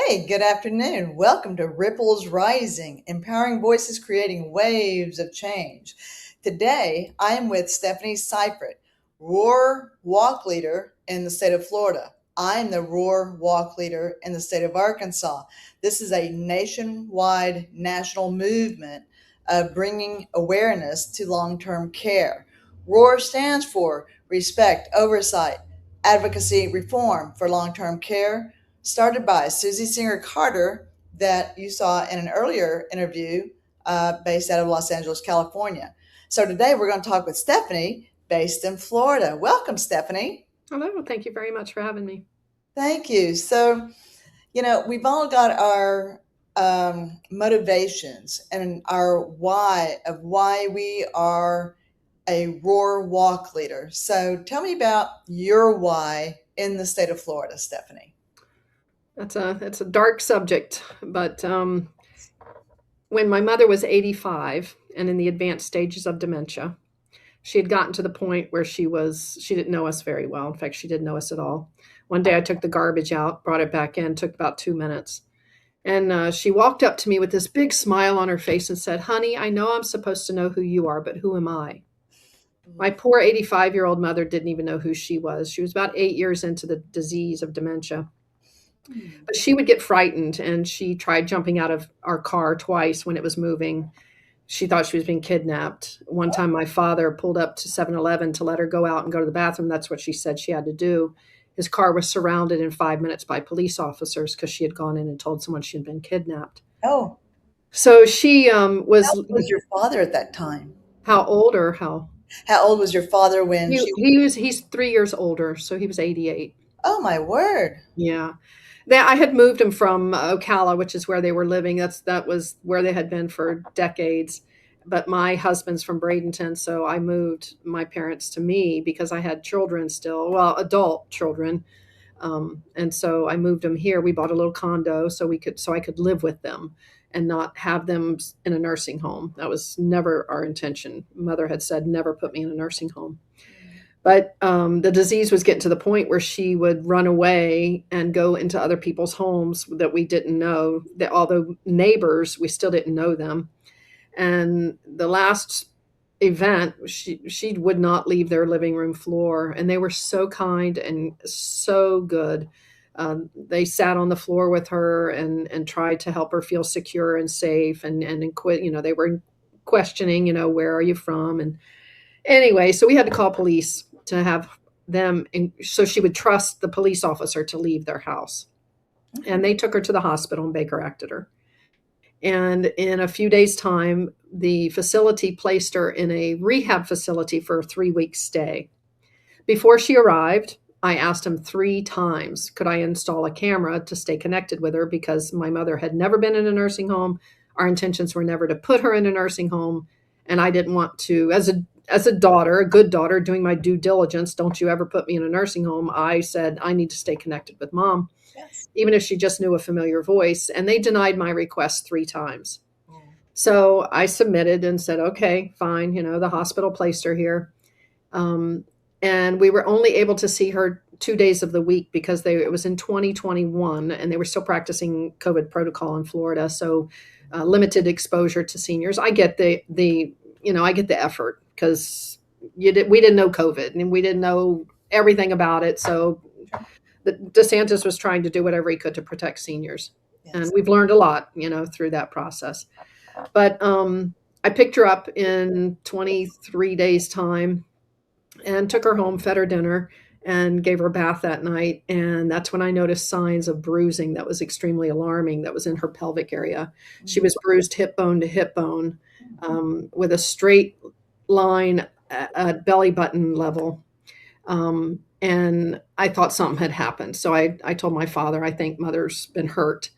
Hey, good afternoon. Welcome to Ripples Rising, empowering voices creating waves of change. Today, I am with Stephanie Sifrit, Roar Walk Leader in the state of Florida. I am the Roar Walk Leader in the state of Arkansas. This is a nationwide national movement of bringing awareness to long term care. ROAR stands for Respect, Oversight, Advocacy, Reform for Long Term Care, started by Susie Singer Carter, that you saw in an earlier interview, based out of Los Angeles, California. So today we're going to talk with Stephanie, based in Florida. Welcome, Stephanie. Hello, thank you very much for having me. Thank you. So, we've all got our motivations and our why of why we are a roar walk leader. So tell me about your why in the state of Florida, Stephanie. That's a dark subject, but when my mother was 85 and in the advanced stages of dementia, she had gotten to the point where she didn't know us very well. In fact, she didn't know us at all. One day I took the garbage out, brought it back in, took about 2 minutes. And she walked up to me with this big smile on her face and said, "Honey, I know I'm supposed to know who you are, but who am I?" My poor 85-year-old mother didn't even know who she was. She was about 8 years into the disease of dementia. But she would get frightened, and she tried jumping out of our car twice when it was moving. She thought she was being kidnapped. One time, my father pulled up to 7-Eleven to let her go out and go to the bathroom. That's what she said she had to do. His car was surrounded in 5 minutes by police officers because she had gone in and told someone she had been kidnapped. Oh, So she how was old was your father at that time? how old or how? How old was your father when she? He's 3 years older, so he was 88. Oh my word! Yeah. I had moved them from Ocala, which is where they were living. That was where they had been for decades. But my husband's from Bradenton, so I moved my parents to me because I had children still, well, adult children. And so I moved them here. We bought a little condo so I could live with them and not have them in a nursing home. That was never our intention. Mother had said, never put me in a nursing home. But the disease was getting to the point where she would run away and go into other people's homes that we didn't know. That although neighbors, we still didn't know them. And the last event, she would not leave their living room floor, and they were so kind and so good. They sat on the floor with her and tried to help her feel secure and safe, and quit. They were questioning, where are you from, and anyway, so we had to call police to have them, and so she would trust the police officer to leave their house. And they took her to the hospital and Baker acted her. And in a few days' time, the facility placed her in a rehab facility for a 3 week stay. Before she arrived, I asked him 3 times, could I install a camera to stay connected with her, because my mother had never been in a nursing home. Our intentions were never to put her in a nursing home. And I didn't want to, as a daughter, a good daughter, doing my due diligence, don't you ever put me in a nursing home. I said, I need to stay connected with mom, Yes. even if she just knew a familiar voice. And they denied my request 3 times. So I submitted and said, okay, fine. The hospital placed her here. And we were only able to see her 2 days of the week because it was in 2021 and they were still practicing COVID protocol in Florida. So limited exposure to seniors. I get I get the effort because we didn't know COVID and we didn't know everything about it. So DeSantis was trying to do whatever he could to protect seniors. And Yes. we've learned a lot, through that process. But I picked her up in 23 days time and took her home, fed her dinner, and gave her a bath that night. And that's when I noticed signs of bruising that was extremely alarming, that was in her pelvic area. She was bruised hip bone to hip bone, with a straight line at belly button level. And I thought something had happened. So I told my father, I think mother's been hurt.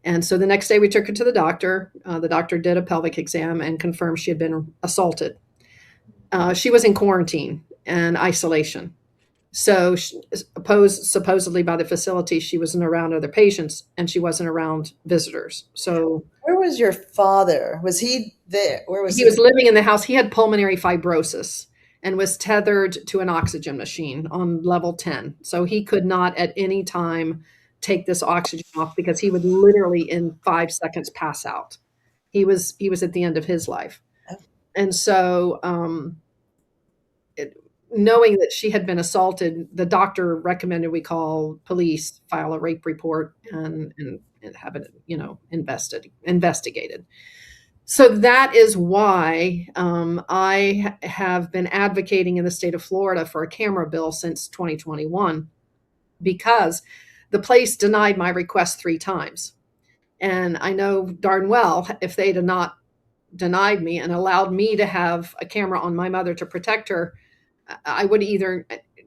And so the next day we took her to the doctor. The doctor did a pelvic exam and confirmed she had been assaulted. She was in quarantine and isolation. So supposedly by the facility, she wasn't around other patients and she wasn't around visitors. So Where was your father? Was he there? Where was he he? was living in the house. He had pulmonary fibrosis and was tethered to an oxygen machine on level 10. So he could not at any time take this oxygen off because he would literally in 5 seconds pass out. He was at the end of his life. Oh, And so it, knowing that she had been assaulted, the doctor recommended we call police, file a rape report, and have it, investigated. So that is why I have been advocating in the state of Florida for a camera bill since 2021, because the place denied my request 3 times. And I know darn well if they'd have not denied me and allowed me to have a camera on my mother to protect her, I would either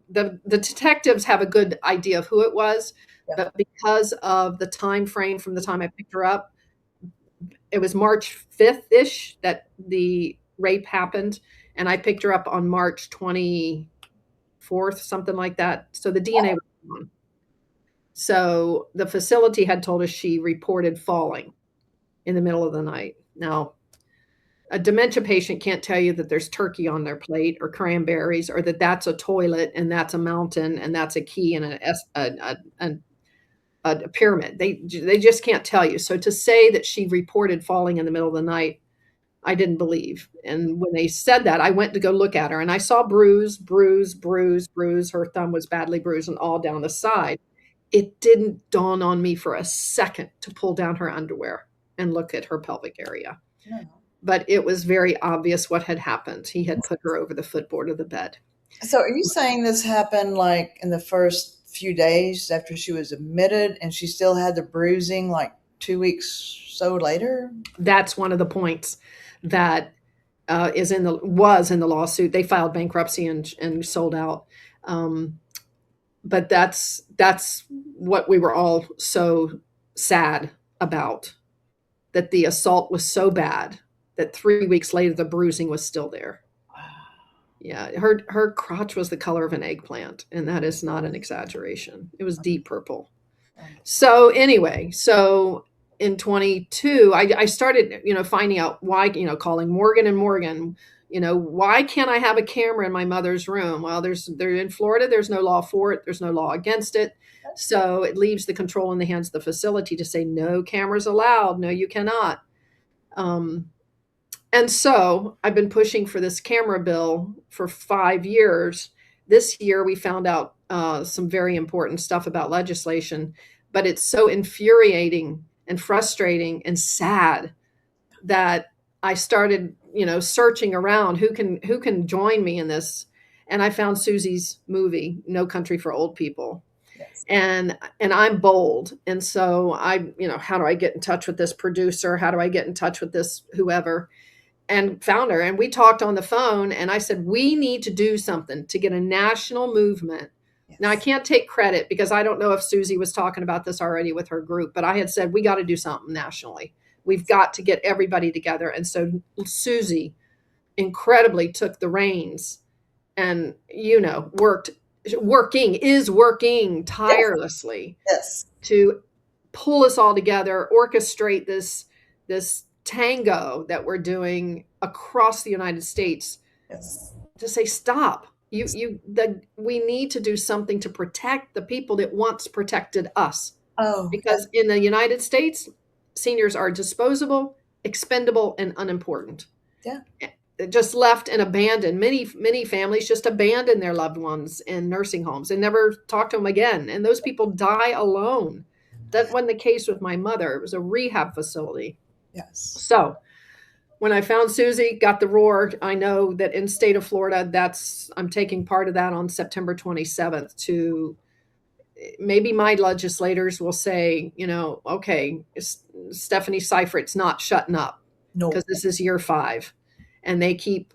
the detectives have a good idea of who it was, yeah. but because of the time frame from the time I picked her up, it was March 5th ish that the rape happened, and I picked her up on March 24th, something like that. So the DNA was gone. So the facility had told us she reported falling in the middle of the night. Now, a dementia patient can't tell you that there's turkey on their plate or cranberries, or that that's a toilet and that's a mountain and that's a key and a pyramid. They just can't tell you. So to say that she reported falling in the middle of the night, I didn't believe. And when they said that, I went to go look at her and I saw bruise, bruise, bruise, bruise. Her thumb was badly bruised and all down the side. It didn't dawn on me for a second to pull down her underwear and look at her pelvic area. No. But it was very obvious what had happened. He had put her over the footboard of the bed. So are you saying this happened like in the first few days after she was admitted and she still had the bruising like 2 weeks so later? That's one of the points that was in the lawsuit. They filed bankruptcy and sold out. But that's what we were all so sad about, that the assault was so bad that 3 weeks later the bruising was still there. Yeah, her crotch was the color of an eggplant, and that is not an exaggeration. It was deep purple. So anyway, so in 22, I started, finding out why, calling Morgan and Morgan, why can't I have a camera in my mother's room? Well, they're in Florida. There's no law for it. There's no law against it. So it leaves the control in the hands of the facility to say, no cameras allowed. No, you cannot. And so I've been pushing for this camera bill for 5 years. This year, we found out some very important stuff about legislation, but it's so infuriating and frustrating and sad that I started, searching around who can join me in this. And I found Susie's movie, No Country for Old People. Yes. And I'm bold. And so how do I get in touch with this producer? How do I get in touch with this whoever? And found her, and we talked on the phone, and I said, we need to do something to get a national movement. Yes. Now, I can't take credit because I don't know if Susie was talking about this already with her group, but I had said, we got to do something nationally. We've got to get everybody together. And so Susie incredibly took the reins and, working tirelessly Yes. to pull us all together, orchestrate this tango that we're doing across the United States. Yes. To say, stop. We need to do something to protect the people that once protected us. Oh, because in the United States, seniors are disposable, expendable, and unimportant. Yeah. Just left and abandoned. Many families just abandon their loved ones in nursing homes and never talk to them again. And those people die alone. That wasn't the case with my mother. It was a rehab facility. Yes. So when I found Susie, got the roar, I know that in state of Florida, I'm taking part of that on September 27th to maybe my legislators will say, okay, Stephanie Sifrit's not shutting up because this is year 5 and they keep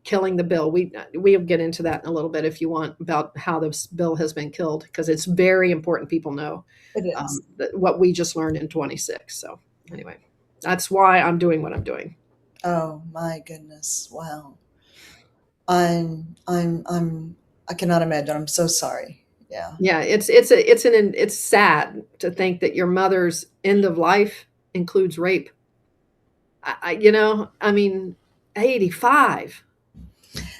killing the bill. We'll get into that in a little bit if you want, about how this bill has been killed, because it's very important people know what we just learned in 26. So anyway, that's why I'm doing what I'm doing. Oh my goodness. Wow. I cannot imagine. I'm so sorry. Yeah. Yeah. It's sad to think that your mother's end of life includes rape. I mean, 85.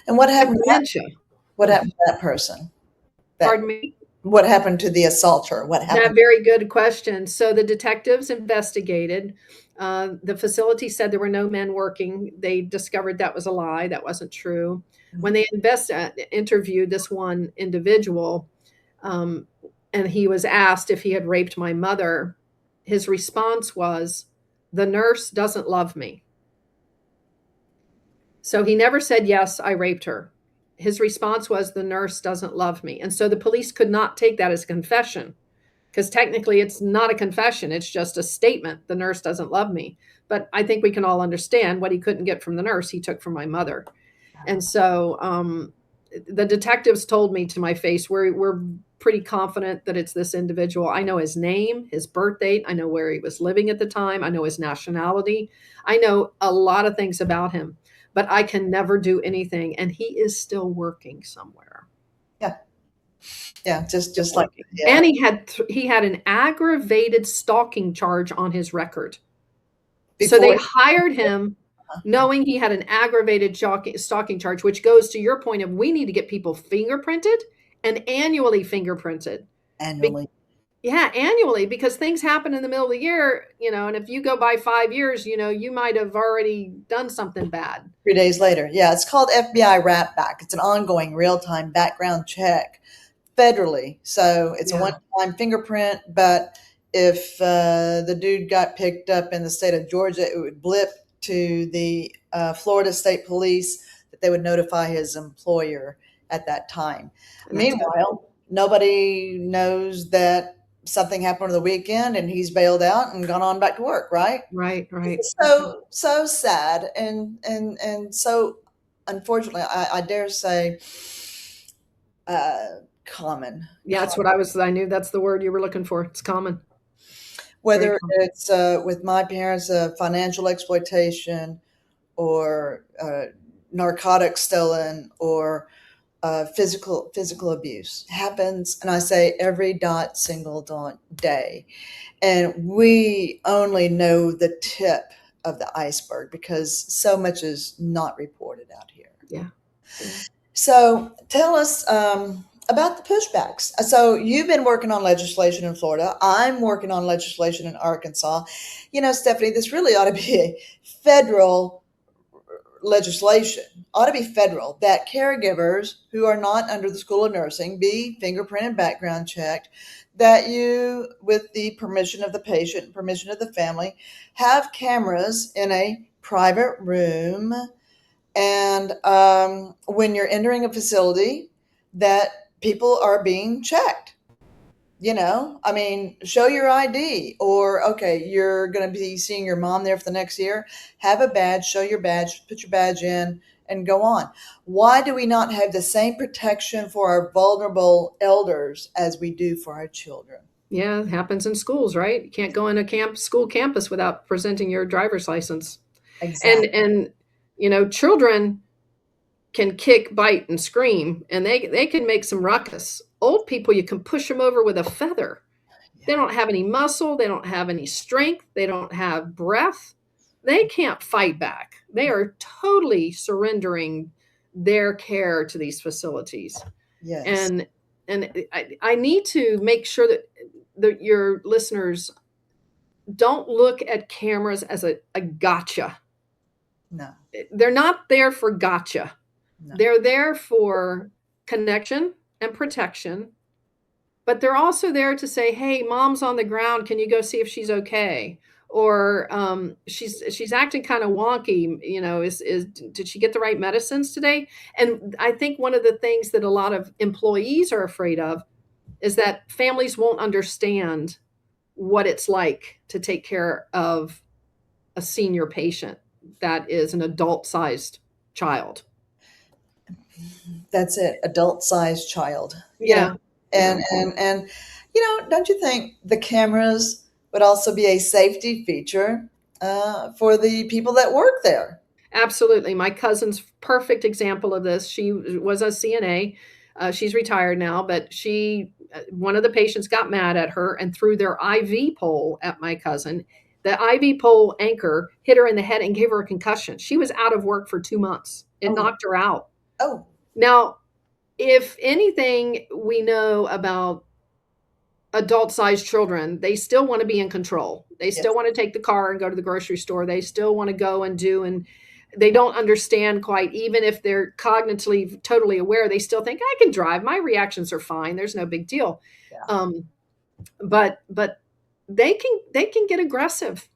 And what happened? Dementia. What happened to that person? Pardon me? What happened to the assaulter? What That happened? very good question. So the detectives investigated. The facility said there were no men working. They discovered that was a lie. That wasn't true. When they interviewed this one individual, um, and he was asked if he had raped my mother, his response was, "The nurse doesn't love me." So he never said, "Yes, I raped her." His response was, "The nurse doesn't love me." And so the police could not take that as a confession, because technically it's not a confession. It's just a statement. The nurse doesn't love me. But I think we can all understand what he couldn't get from the nurse, he took from my mother. And so the detectives told me to my face, we're pretty confident that it's this individual. I know his name, his birth date. I know where he was living at the time. I know his nationality. I know a lot of things about him, but I can never do anything. And he is still working somewhere. Yeah, yeah, Still just like working. yeah. And he had an aggravated stalking charge on his record. So they Before, hired him knowing he had an aggravated stalking charge, which goes to your point of we need to get people fingerprinted and annually fingerprinted. Be- annually, yeah, annually, because things happen in the middle of the year, and if you go by 5 years, you might have already done something bad. 3 days later. Yeah, it's called FBI Wrap Back. It's an ongoing real time background check federally. So it's a Yeah, one time fingerprint, but if the dude got picked up in the state of Georgia, it would blip to the Florida State Police that they would notify his employer at that time. and that's good. Meanwhile, nobody knows that something happened on the weekend and he's bailed out and gone on back to work, right? Right, right. It's so sad and so unfortunately I dare say common. Yeah, that's what I knew that's the word you were looking for. It's common. Very Whether common. it's with my parents, financial exploitation or narcotics stolen or physical abuse happens, and I say every single day, and we only know the tip of the iceberg because so much is not reported out here. Yeah. Yeah. So tell us about the pushbacks. So you've been working on legislation in Florida. I'm working on legislation in Arkansas. Stephanie, this really ought to be a federal legislation. Ought to be federal that caregivers who are not under the School of Nursing be fingerprinted, background checked. That you, with the permission of the patient, permission of the family, have cameras in a private room and when you're entering a facility, that people are being checked. I mean, show your ID, or okay, you're going to be seeing your mom there for the next year. Have a badge, show your badge, put your badge in, and go on. Why do we not have the same protection for our vulnerable elders as we do for our children? Yeah, it happens in schools, right? You can't go in a school campus without presenting your driver's license. And Exactly. children can kick, bite, and scream, and they can make some ruckus. Old people, you can push them over with a feather. They Yeah. don't have any muscle, they don't have any strength, they don't have breath. They can't fight back. They are totally surrendering their care to these facilities. Yes. And I need to make sure that your listeners don't look at cameras as a gotcha. No. They're not there for gotcha. No. They're there for connection and protection, but they're also there to say, "Hey, mom's on the ground. Can you go see if she's okay?" Or she's acting kind of wonky. Is did she get the right medicines today? And I think one of the things that a lot of employees are afraid of is that families won't understand what it's like to take care of a senior patient that is an adult sized child. That's it. Adult sized child. Yeah. Yeah. And don't you think the cameras would also be a safety feature for the people that work there? Absolutely. My cousin's perfect example of this. She was a CNA. She's retired now, but one of the patients got mad at her and threw their IV pole at my cousin. The IV pole anchor hit her in the head and gave her a concussion. She was out of work for 2 months. It Oh, knocked her out. oh, Now, if anything we know about adult-sized children, they still want to be in control. They still Yes. want to take the car and go to the grocery store. They still want to go and do, and they don't understand quite, even if they're cognitively totally aware, they still think I can drive. My reactions are fine. There's no big deal. Yeah. But they can get aggressive.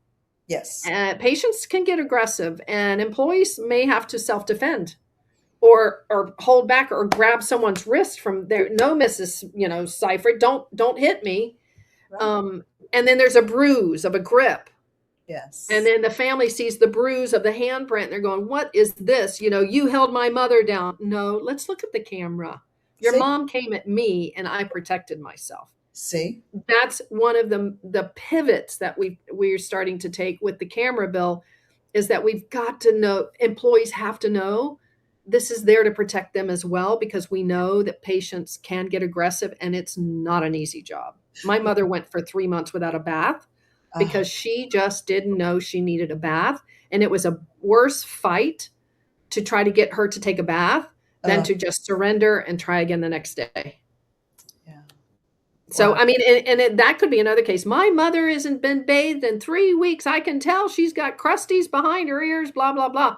Yes. Patients can get aggressive, and employees may have to self-defend or hold back or grab someone's wrist from there. No, Mrs. Seifert, don't hit me. Right. And then there's a bruise of a grip. Yes. And then the family sees the bruise of the handprint and they're going, what is this? You held my mother down. No, let's look at the camera. Your See? mom came at me and I protected myself. See? That's one of the pivots that we're starting to take with the camera bill, is that we've got to know, employees have to know this is there to protect them as well, because we know that patients can get aggressive and it's not an easy job. My mother went for 3 months without a bath because she just didn't know she needed a bath. And it was a worse fight to try to get her to take a bath than to just surrender and try again the next day. Yeah. So, Wow. I mean, that could be another case. My mother hasn't been bathed in 3 weeks. I can tell she's got crusties behind her ears, blah, blah, blah.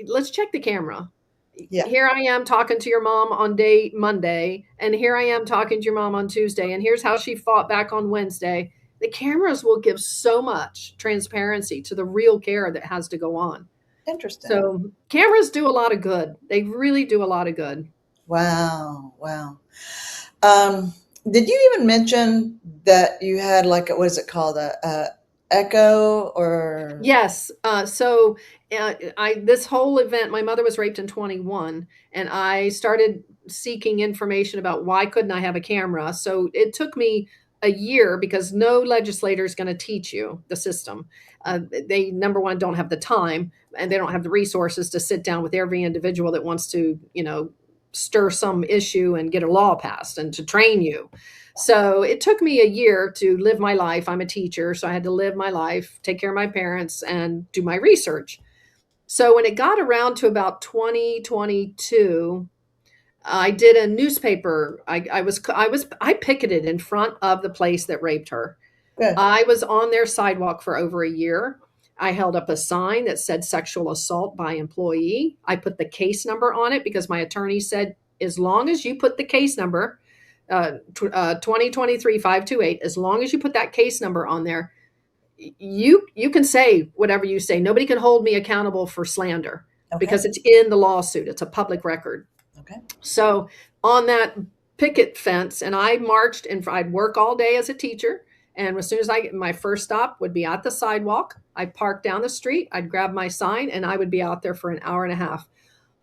Let's check the camera. Yeah. Here I am talking to your mom on Monday, and here I am talking to your mom on Tuesday, and here's how she fought back on Wednesday. The cameras will give so much transparency to the real care that has to go on. Interesting. So cameras do a lot of good. They really do a lot of good. Wow. Wow. Did you even mention that you had, like, what is it called? A echo or? Yes. This whole event, my mother was raped in 21, and I started seeking information about why couldn't I have a camera. So it took me a year, because no legislator is going to teach you the system. They, number one, don't have the time, and they don't have the resources to sit down with every individual that wants to, stir some issue and get a law passed and to train you. So it took me a year to live my life. I'm a teacher, so I had to live my life, take care of my parents, and do my research. So when it got around to about 2022, I did a newspaper. I picketed in front of the place that raped her. Good. I was on their sidewalk for over a year. I held up a sign that said sexual assault by employee. I put the case number on it because my attorney said, as long as you put the case number, 2023-528, as long as you put that case number on there, you can say whatever you say. Nobody can hold me accountable for slander because it's in the lawsuit. It's a public record. Okay. So on that picket fence, and I marched, and I'd work all day as a teacher. And as soon as my first stop would be at the sidewalk, I'd park down the street, I'd grab my sign, and I would be out there for an hour and a half.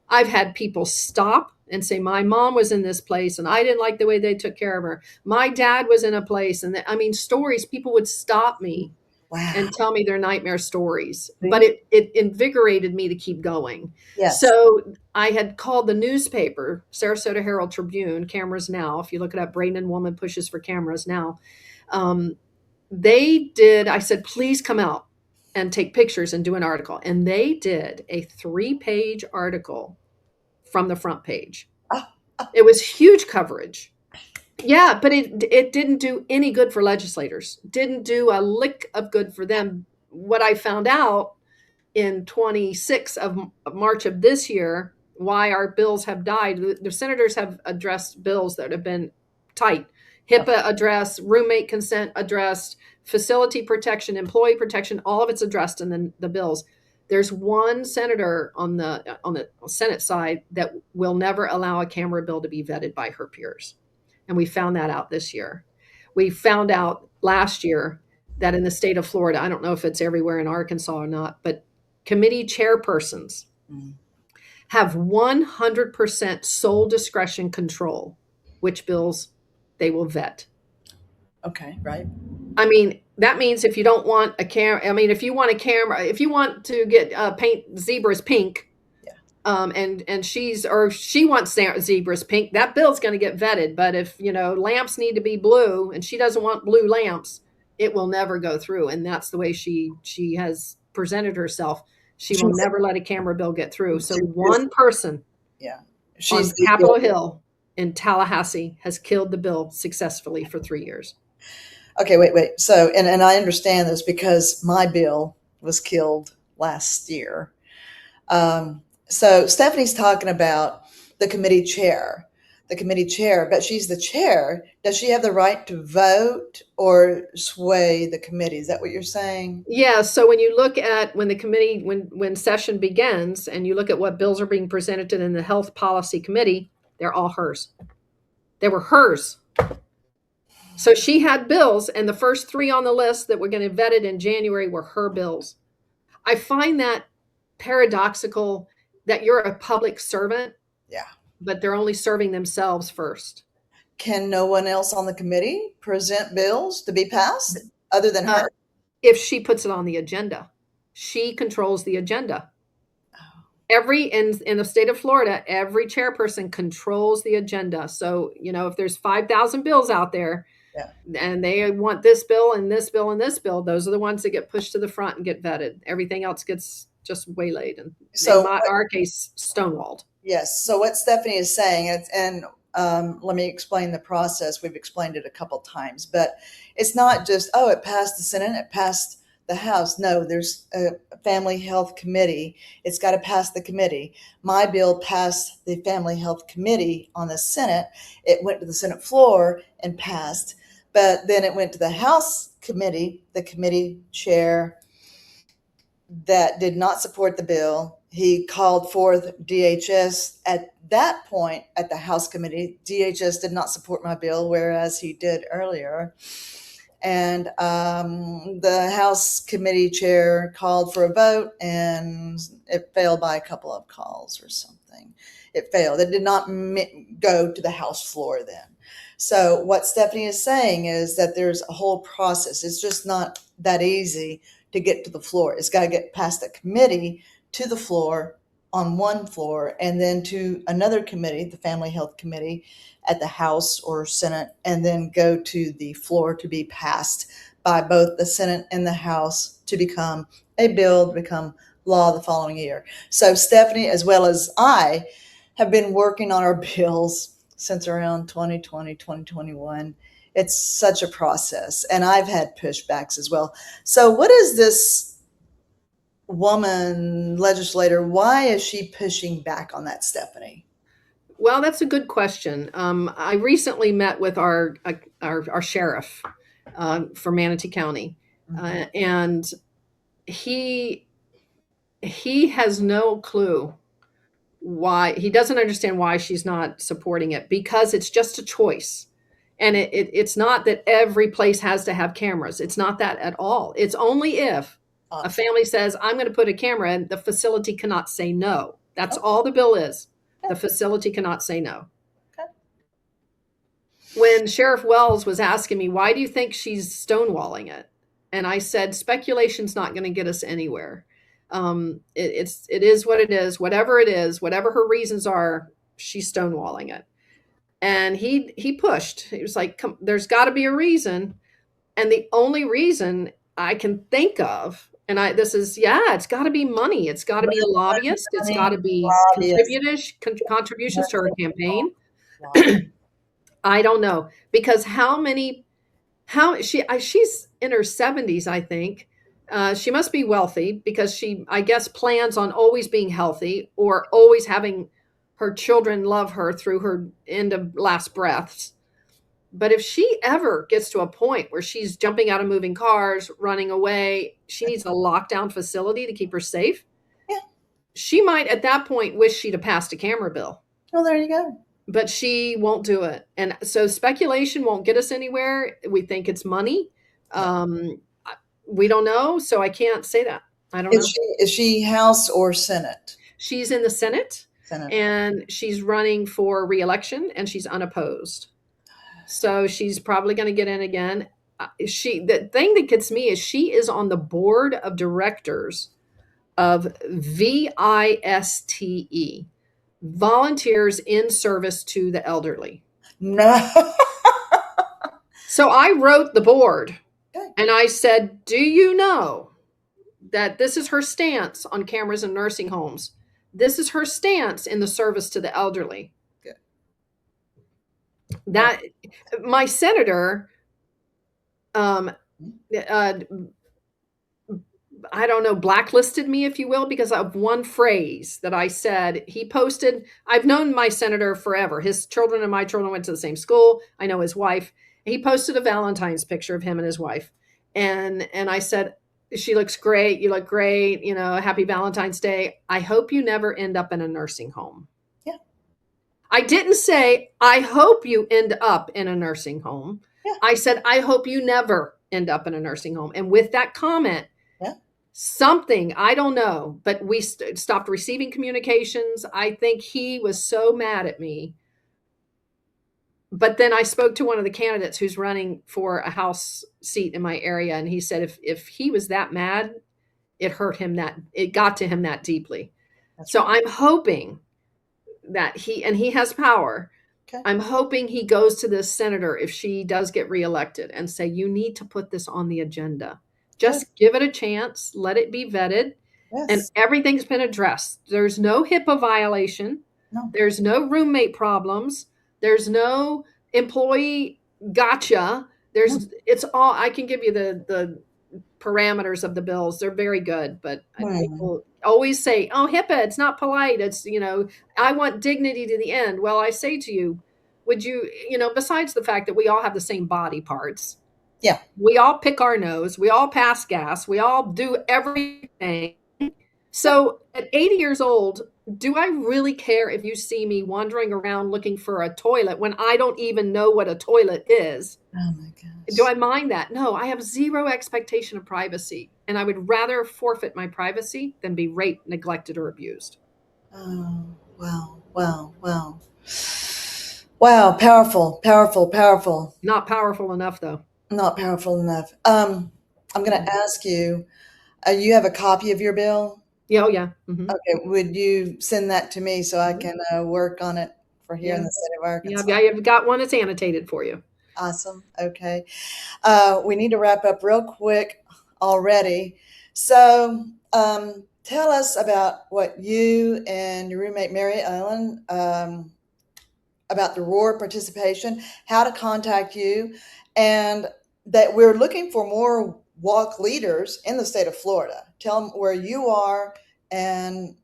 I've had people stop and say, my mom was in this place and I didn't like the way they took care of her. My dad was in a place. And stories, people would stop me. Wow. And tell me their nightmare stories. But it invigorated me to keep going. Yes. So I had called the newspaper, Sarasota Herald Tribune, Cameras Now. If you look it up, Braden Woman pushes for cameras now. I said, please come out and take pictures and do an article. And they did a 3-page article from the front page. It was huge coverage. Yeah, but it didn't do any good for legislators. Didn't do a lick of good for them. What I found out in 26 of March of this year, why our bills have died. The senators have addressed bills that have been tight. HIPAA addressed, roommate consent addressed, facility protection, employee protection, all of it's addressed in the bills. There's one senator on the Senate side that will never allow a camera bill to be vetted by her peers. And we found that out this year. We found out last year that in the state of Florida, I don't know if it's everywhere in Arkansas or not, but committee chairpersons have 100% sole discretion control which bills they will vet. Okay, right. That means if you don't want a camera, if you want a camera, if you want to get paint zebras pink, and she wants zebras pink, that bill's going to get vetted. But if, lamps need to be blue and she doesn't want blue lamps, it will never go through. And that's the way she has presented herself. She will never let a camera bill get through. So one person on Capitol Hill in Tallahassee has killed the bill successfully for 3 years. Okay, wait. So, and I understand this because my bill was killed last year. So Stephanie's talking about the committee chair, but she's the chair. Does she have the right to vote or sway the committee? Is that what you're saying? Yeah, so when you look at when the committee when session begins and you look at what bills are being presented in the health policy committee, they're all hers. They were hers. So she had bills, and the first three on the list that were going to vetted in January were her bills. I find that paradoxical that you're a public servant, Yeah. but they're only serving themselves first. Can no one else on the committee present bills to be passed other than Uh, her? if she puts it on the agenda, she controls the agenda. Every in the state of Florida, every chairperson controls the agenda. So, if there's 5,000 bills out there, Yeah. and they want this bill and this bill and this bill, those are the ones that get pushed to the front and get vetted. Everything else gets just waylaid and in So our case, stonewalled. yes. So what Stephanie is saying, and let me explain the process. We've explained it a couple times, but it's not just, oh, it passed the Senate, it passed the House. No, there's a family health committee. It's got to pass the committee. My bill passed the family health committee on the Senate. It went to the Senate floor and passed, but then it went to the House committee, the committee chair that did not support the bill. He called forth DHS at that point at the House committee. DHS did not support my bill, whereas he did earlier. And the House committee chair called for a vote, and it failed by a couple of calls or something. It failed. It did not go to the House floor then. So what Stephanie is saying is that there's a whole process. It's just not that easy to get to the floor. It's got to get past the committee to the floor on one floor, and then to another committee, the Family Health Committee at the House or Senate, and then go to the floor to be passed by both the Senate and the House to become a bill, to become law the following year. So Stephanie, as well as I, have been working on our bills since around 2020, 2021. It's such a process, and I've had pushbacks as well. So what is this woman legislator, why is she pushing back on that, Stephanie? Well, that's a good question. I recently met with our sheriff for Manatee County, and he has no clue why. He doesn't understand why she's not supporting it, because it's just a choice. And it's not that every place has to have cameras. It's not that at all. It's only if a family says, I'm going to put a camera in, the facility cannot say no. That's all the bill is. The facility cannot say no. Okay. When Sheriff Wells was asking me, why do you think she's stonewalling it? And I said, speculation's not going to get us anywhere. It is what it is. Whatever it is, whatever her reasons are, she's stonewalling it. And he pushed. He was like, there's got to be a reason. And the only reason I can think of, it's got to be money. It's got to be lobbyists. It's got to be contributions to her campaign. I don't know, because she's in her 70s, I think. She must be wealthy, because she, I guess, plans on always being healthy or always having her children love her through her end of last breaths. But if she ever gets to a point where she's jumping out of moving cars, running away, she needs a lockdown facility to keep her safe. Yeah. She might at that point wish she'd have passed a camera bill. Well, there you go. But she won't do it. And so speculation won't get us anywhere. We think it's money. We don't know. So I can't say that. I don't know. Is she House or Senate? She's in the Senate. And she's running for re-election, and she's unopposed. So she's probably going to get in again. The thing that gets me is she is on the board of directors of VISTE, Volunteers in Service to the Elderly. No. So I wrote the board, and I said, do you know that this is her stance on cameras in nursing homes? This is her stance in the service to the elderly. Good. Right. That my senator, um, uh, I don't know, blacklisted me, if you will, because of one phrase that I said. He posted, I've known my senator forever. His children and my children went to the same school. I know his wife. He posted a Valentine's picture of him and his wife. And I said, she looks great. You look great. You know, happy Valentine's Day. I hope you never end up in a nursing home. Yeah. I didn't say, I hope you end up in a nursing home. Yeah. I said, I hope you never end up in a nursing home. And with that comment, Yeah. something, I don't know, but we stopped receiving communications. I think he was so mad at me. But then I spoke to one of the candidates who's running for a House seat in my area, and he said if he was that mad, it hurt him, that it got to him that deeply. That's So right. I'm hoping that he has power. Okay. I'm hoping he goes to this senator if she does get reelected and say, you need to put this on the agenda. Good. Just give it a chance, let it be vetted, and Yes. everything's been addressed. There's no HIPAA violation. No. There's no roommate problems. There's no employee gotcha. No. It's all, I can give you the parameters of the bills. They're very good, but Hmm. people always say, "Oh, HIPAA, it's not polite. It's, you know, I want dignity to the end." Well, I say to you, would you, you know, besides the fact that we all have the same body parts, Yeah. we all pick our nose, we all pass gas, we all do everything. Yeah. So at 80 years old, do I really care if you see me wandering around looking for a toilet when I don't even know what a toilet is? Oh my Do gosh. I mind that? No, I have zero expectation of privacy, and I would rather forfeit my privacy than be raped, neglected, or abused. Oh, wow. Wow. Wow. Wow. Powerful. Powerful. Powerful. Not powerful enough, though. Not powerful enough. I'm going to ask you. You have a copy of your bill? Yeah, oh yeah. Hmm. Okay. Would you send that to me so I Hmm. can work on it for here in Yeah, the state of yeah. Arkansas? I've got one that's annotated for you. Awesome. Okay. We need to wrap up real quick already. So, tell us about what you and your roommate Mary Ellen, about the ROAR participation, how to contact you, and that we're looking for more walk leaders in the state of Florida. Tell them where you are and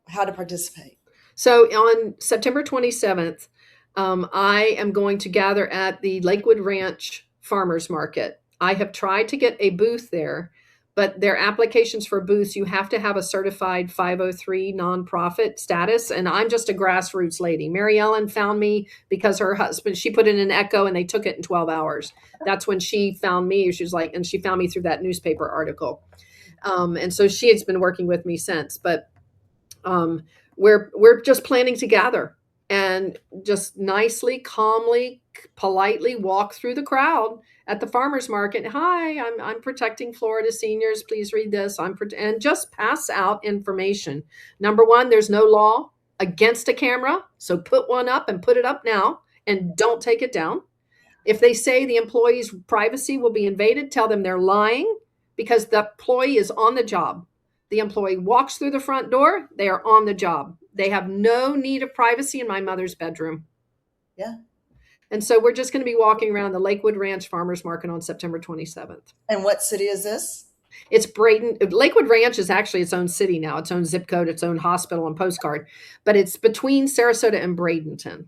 how to participate. So on September 27th, I am going to gather at the Lakewood Ranch Farmers Market. I have tried to get a booth there, but their applications for booths, you have to have a certified 503 nonprofit status. And I'm just a grassroots lady. Mary Ellen found me because her husband, she put in an echo and they took it in 12 hours. That's when she found me. She was like, and she found me through that newspaper article. And so she has been working with me since. But um, we're just planning to gather and just nicely, calmly, politely walk through the crowd at the farmers market. Hi, I'm protecting Florida seniors. Please read this. And just pass out information. Number one, there's no law against a camera, so put one up and put it up now, and don't take it down. If they say the employee's privacy will be invaded, tell them they're lying, because the employee is on the job. The employee walks through the front door, they are on the job. They have no need of privacy in my mother's bedroom. Yeah. And so we're just going to be walking around the Lakewood Ranch Farmers Market on September 27th. And what city is this? It's Braden. Lakewood Ranch is actually its own city now, its own zip code, its own hospital and postcard, but it's between Sarasota and Bradenton,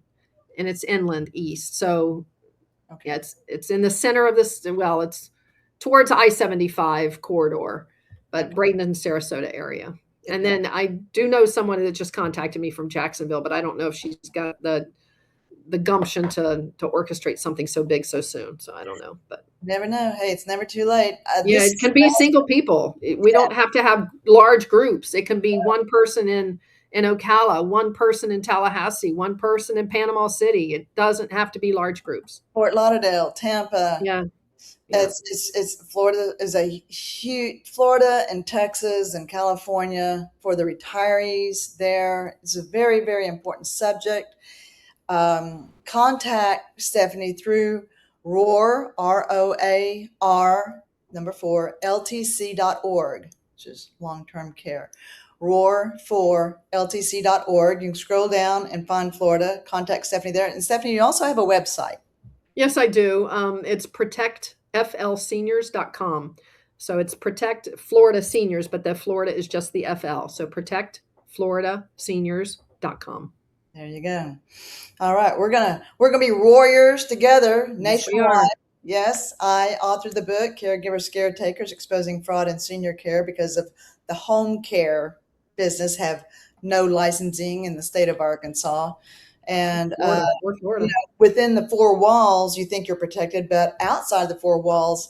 and it's inland east. So Okay. yeah, it's in the center of this. Well, it's towards I-75 corridor, but Okay. Braden and Sarasota area. Good And deal. then I do know someone that just contacted me from Jacksonville, but I don't know if she's got the gumption to orchestrate something so big so soon. So I don't know, but Never know. Hey, it's never too late. yeah, This it can be single people. We Yeah. don't have to have large groups. It can be one person in Ocala, one person in Tallahassee, one person in Panama City. It doesn't have to be large groups. Fort Lauderdale, Tampa. Yeah, yeah. It's Florida is a huge Florida and Texas and California for the retirees there. It's a very, very important subject. Contact Stephanie through ROAR, ROAR, number four, LTC.org, which is long term care. ROAR for LTC.org. You can scroll down and find Florida. Contact Stephanie there. And Stephanie, you also have a website. Yes, I do. It's protectflseniors.com. So it's Protect Florida Seniors, but the Florida is just the FL. So protectfloridaseniors.com. There you go. All right, we're gonna be warriors together Yes, we nationwide. are. Yes, I authored the book "Caregivers, Caretakers: Exposing Fraud in Senior Care" because of the home care business have no licensing in the state of Arkansas, and Florida. We're Florida. within the four walls, you think you're protected, but outside the four walls,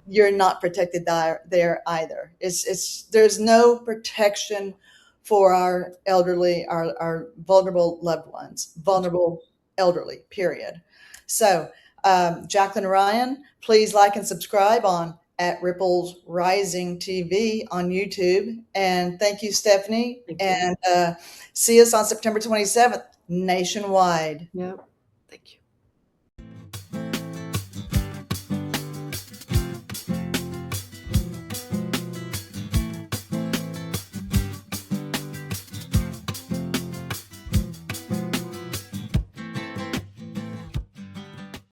you're not protected there either. It's there's no protection for our elderly, our vulnerable loved ones, That's right. vulnerable elderly, period. So, Jacklyn Ryan, please like and subscribe on at Ripples Rising TV on YouTube. And thank you, Stephanie. Thank you. And see us on September 27th nationwide. Yeah. Thank you.